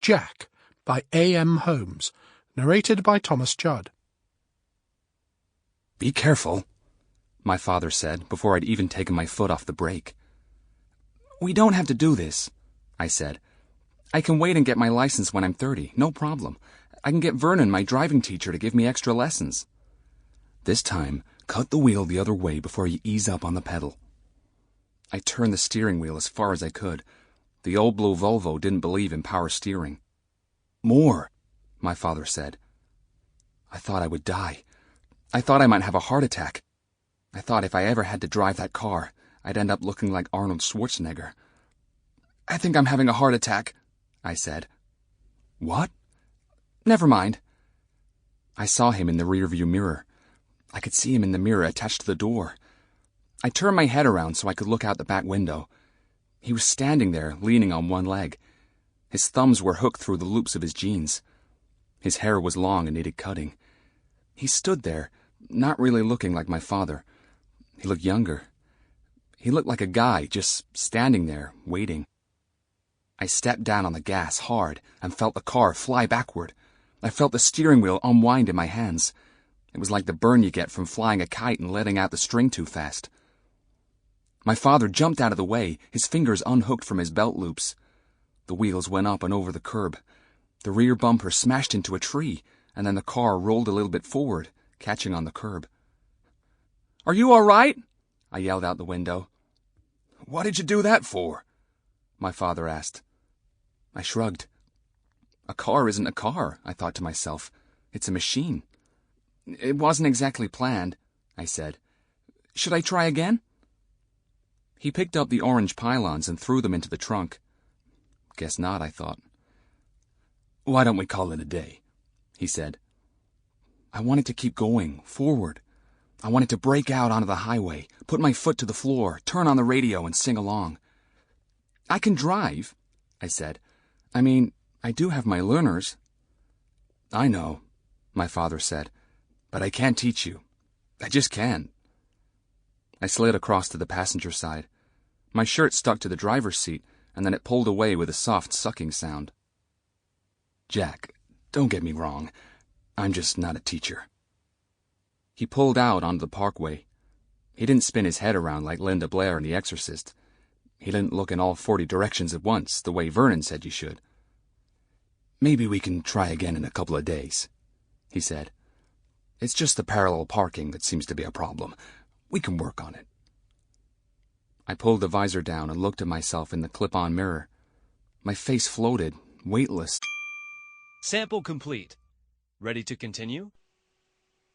Jack by A.M. Holmes, narrated by Thomas Judd. "Be careful," my father said before I'd even taken my foot off the brake. "We don't have to do this," I said. "I can wait and get my license when I'm 30, no problem. I can get Vernon, my driving teacher, to give me extra lessons." "This time, cut the wheel the other way before you ease up on the pedal." I turned the steering wheel as far as I could. The old blue Volvo didn't believe in power steering. "More," my father said. I thought I would die. I thought I might have a heart attack. I thought if I ever had to drive that car, I'd end up looking like Arnold Schwarzenegger. "I think I'm having a heart attack," I said. "What?" "Never mind." I saw him in the rearview mirror. I could see him in the mirror attached to the door. I turned my head around so I could look out the back window. He was standing there, leaning on one leg. His thumbs were hooked through the loops of his jeans. His hair was long and needed cutting. He stood there, not really looking like my father. He looked younger. He looked like a guy just standing there, waiting. I stepped down on the gas hard and felt the car fly backward. I felt the steering wheel unwind in my hands. It was like the burn you get from flying a kite and letting out the string too fast. My father jumped out of the way, his fingers unhooked from his belt loops. The wheels went up and over the curb. The rear bumper smashed into a tree, and then the car rolled a little bit forward, catching on the curb. "Are you all right?" I yelled out the window. "What did you do that for?" my father asked. I shrugged. A car isn't a car, I thought to myself. It's a machine. "It wasn't exactly planned," I said. "Should I try again?" He picked up the orange pylons and threw them into the trunk. Guess not, I thought. "Why don't we call it a day?" he said. I wanted to keep going, forward. I wanted to break out onto the highway, put my foot to the floor, turn on the radio and sing along. "I can drive," I said. "I mean, I do have my learners." "I know," my father said, "but I can't teach you. I just can't." I slid across to the passenger side. My shirt stuck to the driver's seat, and then it pulled away with a soft sucking sound. "Jack, don't get me wrong. I'm just not a teacher." He pulled out onto the parkway. He didn't spin his head around like Linda Blair in The Exorcist. He didn't look in all 40 directions at once, the way Vernon said you should. "Maybe we can try again in a couple of days," he said. "It's just the parallel parking that seems to be a problem. We can work on it." I pulled the visor down and looked at myself in the clip-on mirror. My face floated, weightless. Sample complete. Ready to continue?